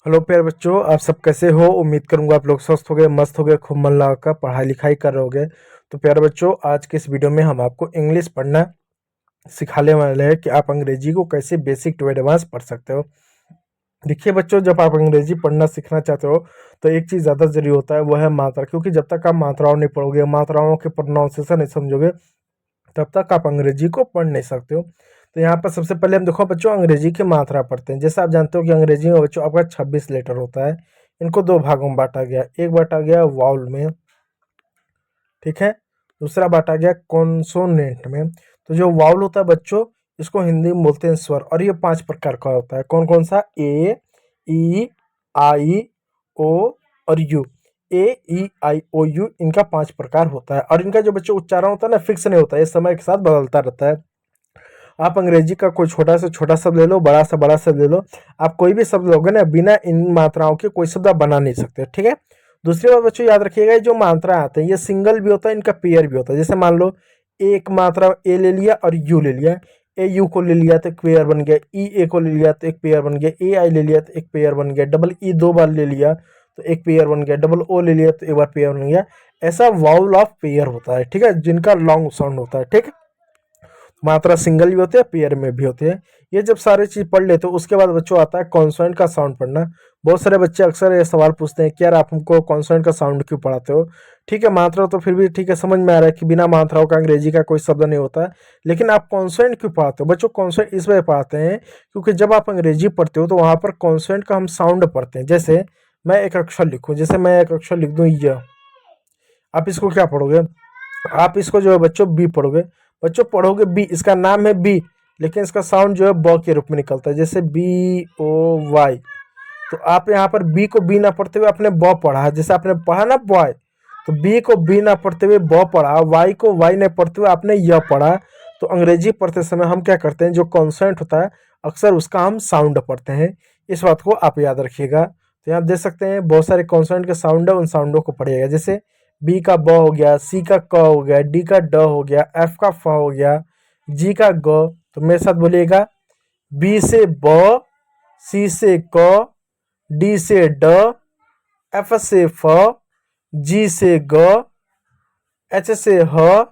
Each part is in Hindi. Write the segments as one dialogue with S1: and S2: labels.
S1: हेलो प्यारे बच्चों, आप सब कैसे हो। उम्मीद करूंगा आप लोग स्वस्थ हो गए, मस्त हो गए, खूब मन लगाकर पढ़ाई लिखाई कर रहे होगे। तो प्यारे बच्चों, आज के इस वीडियो में हम आपको इंग्लिश पढ़ना सिखाने वाले हैं कि आप अंग्रेजी को कैसे बेसिक टू एडवांस पढ़ सकते हो। देखिए बच्चों, जब आप अंग्रेजी पढ़ना सीखना चाहते हो तो एक चीज़ ज़्यादा जरूरी होता है, वो है मात्रा। क्योंकि जब तक आप मात्राओं नहीं पढ़ोगे, मात्राओं के प्रोनाउंसिएशन नहीं समझोगे, तब तक आप अंग्रेजी को पढ़ नहीं सकते हो। तो यहाँ पर सबसे पहले हम देखो बच्चों, अंग्रेजी की मात्रा पढ़ते हैं। जैसे आप जानते हो कि अंग्रेजी में बच्चों आपका 26 लेटर होता है। इनको दो भागों में बांटा गया, एक बांटा गया वाउल में, ठीक है, दूसरा बांटा गया कॉन्सोनेंट में। तो जो वाउल होता है बच्चों, इसको हिंदी में बोलते हैं स्वर, और ये 5 प्रकार का होता है। कौन कौन सा? ए, ई, आई, ओ और you. A, E, I, O, you, इनका 5 प्रकार होता है। और इनका जो बच्चों उच्चारण होता है ना, फिक्स नहीं होता है, ये समय के साथ बदलता रहता है। आप अंग्रेजी का कोई छोटा से छोटा शब्द ले लो, बड़ा से बड़ा शब्द ले लो, आप कोई भी शब्द लोगे ना, बिना इन मात्राओं के कोई शब्द आप बना नहीं सकते, ठीक है। दूसरी बात बच्चों याद रखिएगा, ये जो मात्रा आते हैं ये सिंगल भी होता है, इनका पेयर भी होता है। जैसे मान लो एक मात्रा ए ले लिया और यू ले लिया, ए यू को ले लिया तो एक पेयर बन गया, ई ए को ले लिया तो एक पेयर बन गया, ए आई ले लिया तो एक पेयर बन गया, डबल ई दो बार ले लिया तो एक पेयर बन गया, डबल ओ ले लिया तो एक बार पेयर बन गया। ऐसा वाउल ऑफ पेयर होता है, ठीक है, जिनका लॉन्ग साउंड होता है, ठीक है। मात्रा सिंगल भी होते हैं, पेयर में भी होते हैं। ये जब सारे चीज पढ़ लेते हो, उसके बाद बच्चों आता है कॉन्सोनेंट का साउंड पढ़ना। बहुत सारे बच्चे अक्सर ये सवाल पूछते हैं कि यार आप हमको कॉन्सोनेंट का साउंड क्यों पढ़ाते हो। ठीक है, मात्रा तो फिर भी ठीक है, समझ में आ रहा है कि बिना मात्राओं का अंग्रेजी का कोई शब्द नहीं होता है, लेकिन आप कॉन्सोनेंट क्यों पढ़ाते हो बच्चों? कॉन्सोनेंट इस वजह पढ़ाते हैं क्योंकि जब आप अंग्रेजी पढ़ते हो तो वहां पर कॉन्सोनेंट का हम साउंड पढ़ते हैं। जैसे मैं एक अक्षर लिखूं, जैसे मैं एक अक्षर लिख दूं य, आप इसको क्या पढ़ोगे? आप इसको जो है बच्चों बी पढ़ोगे। बच्चों पढ़ोगे बी, इसका नाम है बी, लेकिन इसका साउंड जो है ब के रूप में निकलता है, जैसे बी ओ वाई। तो आप यहाँ पर बी को बी ना पढ़ते हुए आपने ब पढ़ा, जैसे आपने पढ़ा ना बॉय, तो बी को बी ना पढ़ते हुए ब पढ़ा, वाई को वाई नहीं पढ़ते हुए आपने य पढ़ा। तो अंग्रेजी पढ़ते समय हम क्या करते हैं, जो कॉन्सोनेंट होता है अक्सर उसका हम साउंड पढ़ते हैं। इस बात को आप याद रखिएगा। तो यहाँ देख सकते हैं बहुत सारे कॉन्सोनेंट के साउंड है, उन साउंडों को पढ़िएगा। जैसे बी का ब हो गया, सी का क हो गया, डी का ड हो गया, एफ का फ हो गया, जी का ग। तो मेरे साथ बोलिएगा, बी से ब, सी से क, डी से ड, एफ से फ, जी से ग, एच से ह,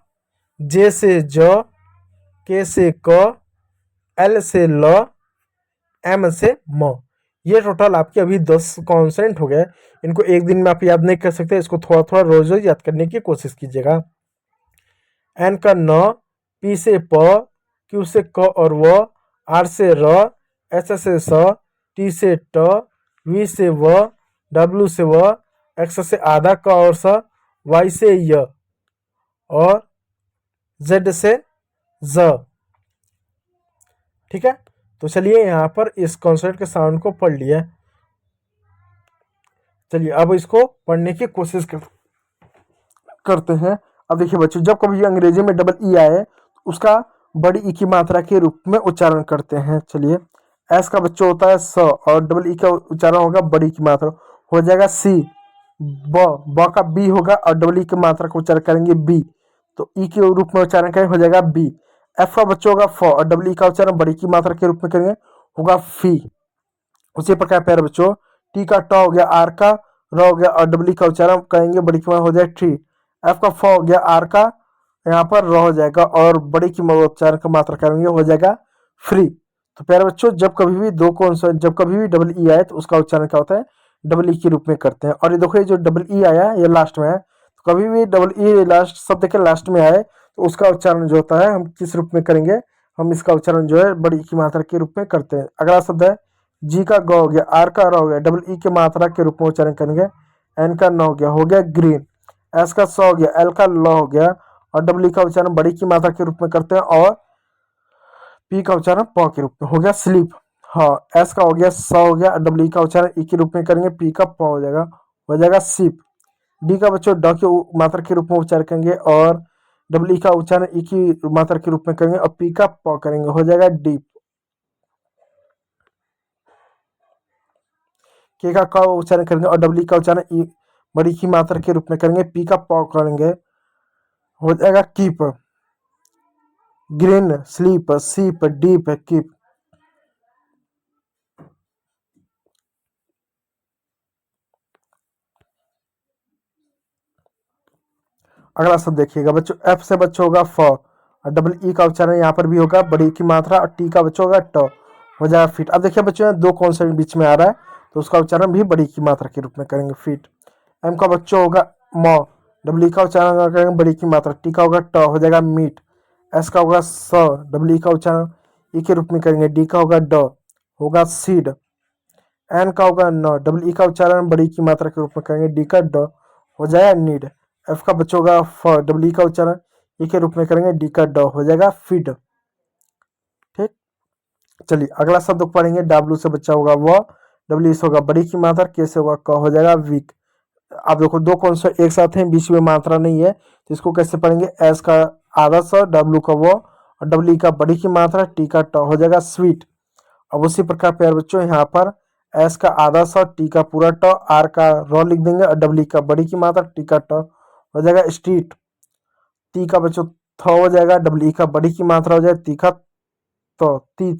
S1: जे से ज, के से क, एल से ल, एम से म। ये टोटल आपके अभी 10 कॉन्सेंट हो गए। इनको एक दिन में आप याद नहीं कर सकते, इसको थोड़ा थोड़ा रोज रोज याद करने की कोशिश कीजिएगा। एन का न, पी से प, क्यू से क और व, आर से र, एस से स, टी से ट, वी से व, डब्ल्यू से व, एक्स से आधा क और स, वाई से य और जेड से ज। ठीक है, तो चलिए यहाँ पर इस कॉन्सोनेंट के साउंड को पढ़ लिया। चलिए अब इसको पढ़ने की कोशिश करते हैं। अब देखिए बच्चों, जब कभी अंग्रेजी में डबल ई आए तो उसका बड़ी ई की मात्रा के रूप में उच्चारण करते हैं। चलिए, एस का बच्चों होता है स, और डबल ई का उच्चारण होगा बड़ी की मात्रा, हो जाएगा सी। ब का बी होगा और डबल ई की मात्रा का उच्चारण करेंगे बी, तो ई के रूप में उच्चारण करेंगे, हो जाएगा बी। एफ का बच्चों होगा फ, और डबल ई का उच्चारण बड़ी की मात्रा के रूप में करेंगे, होगा फी। उसी प्रकार प्यारे बच्चों, टी का ट हो गया, आर का र हो गया, और डबल का उच्चारण करेंगे बड़ी की हो जाए ट्री। एफ का फ हो गया, आर का यहाँ पर र हो जाएगा, और बड़ी की उच्चारण का मात्रा करेंगे, हो जाएगा फ्री। तो प्यारे बच्चों, जब कभी भी दो कॉन्सोनेंट, जब कभी भी डबल ई आए तो उसका उच्चारण क्या होता है, डबल ई के रूप में करते हैं। और ये देखो, ये जो डबल ई आया ये लास्ट में है, तो कभी भी डबल ई लास्ट शब्द के लास्ट में आए तो उसका उच्चारण जो होता है हम किस रूप में करेंगे, हम इसका उच्चारण जो है बड़ी की मात्रा के रूप में करते हैं। अगला शब्द है जी का ग हो गया, आर का र हो गया, डबल ई के मात्रा के रूप में उच्चारण करेंगे, एन का न हो गया ग्रीन, एस का स हो गया, एल का ल हो गया, और डबल ई का उच्चारण बड़ी की मात्रा के रूप में करते हैं, और पी का उच्चारण प के रूप में, हो गया स्लीप। हाँ, एस का हो गया स हो गया, डबल ई का उच्चारण ई के रूप में करेंगे, पी का प हो जाएगा सीप। डी का बच्चों ड के मात्रा के रूप में उच्चारण करेंगे, और डबल ई का उच्चारण ई की मात्रा के रूप में करेंगे, और पी का प करेंगे, हो जाएगा डीप। के का उच्चारण करेंगे और डबल ई का उच्चारण ई बड़ी की मात्रा के रूप में करेंगे, पी का प करेंगे, हो जाएगा कीप। ग्रीन, स्लीप, सीप, डीप, कीप। अगला शब्द देखिएगा बच्चों, एफ से बच्चों होगा फ, और डबल ई का उच्चारण यहाँ पर भी होगा बड़ी की मात्रा, और टी का बच्चों होगा ट, हो जाएगा फीट। अब देखिए बच्चों यहाँ दो कॉन्सोनेंट बीच में आ रहा है तो उसका उच्चारण भी बड़ी की मात्रा के रूप में करेंगे फीट। एम का बच्चों होगा म, डबल ई का उच्चारण करेंगे बड़ी की मात्रा, टी का होगा ट, हो जाएगा मीट। एस का होगा स, डबल ई का उच्चारण ई के रूप में करेंगे, डी का होगा ड, होगा सीड। एन का होगा न, डबल ई का उच्चारण बड़ी की मात्रा के रूप में करेंगे, डी का ड, हो जाएगा नीड। एफ का बच्चों होगा फ, डबल ई का उच्चारण ई के रूप में करेंगे, डी का ड, हो जाएगा फीड। ठीक, चलिए अगला शब्द पढ़ेंगे, डब्ल्यू से बच्चा होगा व, डब्ल्यू से होगा बड़ी की मात्रा, के से होगा क, हो जाएगा वीक। आप देखो दो कॉन्सोनेंट एक साथ हैं, बीच में मात्रा नहीं है, तो इसको कैसे पढ़ेंगे, एस का आधा स, डब्ल्यू का वो, और डब्ल्यू का बड़ी की मात्रा, टी का ट, हो जाएगा स्वीट। अब उसी प्रकार प्यारे बच्चों यहाँ पर एस का आधा स, टी का पूरा ट, आर का र लिख देंगे, और डब्ल्यू का बड़ी की मात्रा, टी का ट, हो जाएगा स्ट्रीट। टी का बच्चों थ हो जाएगा, डब्ल्यू का बड़ी की मात्रा हो जाएगा, टी का तो तीथ,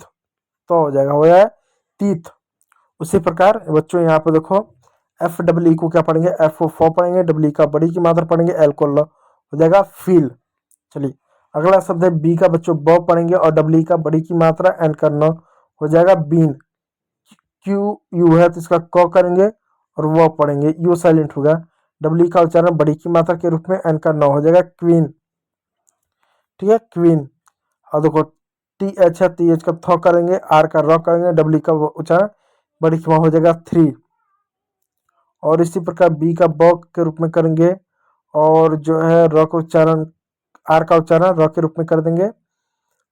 S1: तो हो जाएगा, हो जाएगा तीथ। उसी प्रकार बच्चों यहाँ पे देखो एफ डब्ल्यू को क्या पढ़ेंगे, एफ को फ पढ़ेंगे, डब्ल्यू का बड़ी की मात्रा पढ़ेंगे, एल को ल, हो जाएगा फील। चलिए अगला शब्द है बी का बच्चों ब पढ़ेंगे, और डब्ल्यू का बड़ी की मात्रा, एन का न, हो जाएगा बीन। क्यू यू है तो इसका क करेंगे और वो पढ़ेंगे, यू साइलेंट होगा, डब्ल्यू का उच्चारण बड़ी की मात्रा के रूप में, एन का न, हो जाएगा क्वीन। ठीक है क्वीन। और देखो टी एच है, टी एच का थ करेंगे, आर का र करेंगे, डब्ल्यू का उच्चारण बड़ी की हो जाएगा थ्री। और इसी प्रकार बी का ब के रूप में करेंगे, और जो है र का उच्चारण, आर का उच्चारण र के रूप में कर देंगे,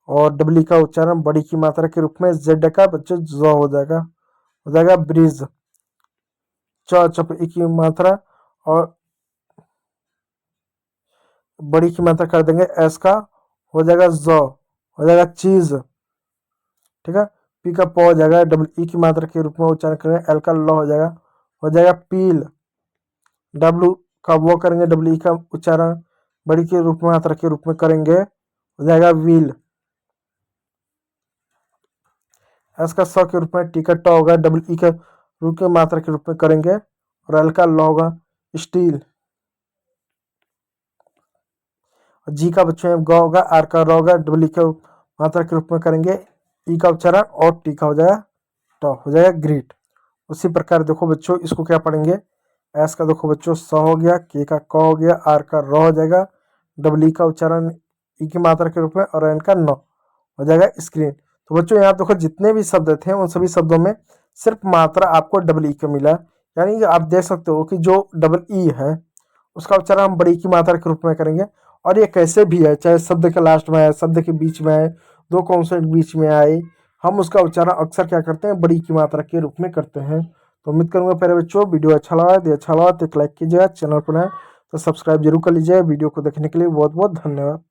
S1: और डब्ल्यू का उच्चारण बड़ी की मात्रा के रूप में, जेड का बच्चे ज हो जाएगा ब्रिज। चप ई की मात्रा और बड़ी की मात्रा कर देंगे, एस का हो जाएगा ज, हो जाएगा चीज। ठीक है, पी का प हो जाएगा, डब्ल्यू ई की मात्रा के रूप में उच्चारण करेंगे, एल का ल हो जाएगा पील। डब्ल्यू का वो करेंगे, डब्ल्यू ई का उच्चारण बड़ी के रूप में मात्रा के रूप में करेंगे, हो जाएगा व्हील। एस का स के रूप में, टी का ट होगा, डब्ल्यू ई के रूप के मात्रा के रूप में करेंगे, और एल का ल होगा स्टील। जी का बच्चों में ग होगा, आर का र होगा, डब्ल्यू का मात्रा के रूप में करेंगे, ई का उच्चारण, और टी का हो जाएगा ट, हो जाएगा ग्रीट। उसी प्रकार देखो बच्चों इसको क्या पढ़ेंगे, एस का देखो बच्चों स हो गया, के का क हो गया, आर का र हो जाएगा, डब्ल्यू का उच्चारण ई की मात्रा के रूप में, और एन का न, हो जाएगा स्क्रीन। तो बच्चों यहाँ देखो जितने भी शब्द थे उन सभी शब्दों में सिर्फ मात्रा आपको डबल ई का मिला, यानी कि आप देख सकते हो कि जो डबल ई है उसका उच्चारण हम बड़ी की मात्रा के रूप में करेंगे, और ये कैसे भी है, चाहे शब्द के लास्ट में आए, शब्द के बीच में आए, दो कॉन्सोनेंट बीच में आए, हम उसका उच्चारण अक्सर क्या करते हैं, बड़ी की मात्रा के रूप में करते हैं। तो उम्मीद करूंगा प्यारे बच्चों वीडियो अच्छा लगा, यदि अच्छा लगा तो एक लाइक कीजिएगा, चैनल पर है तो सब्सक्राइब जरूर कर लीजिए। वीडियो को देखने के लिए बहुत बहुत धन्यवाद।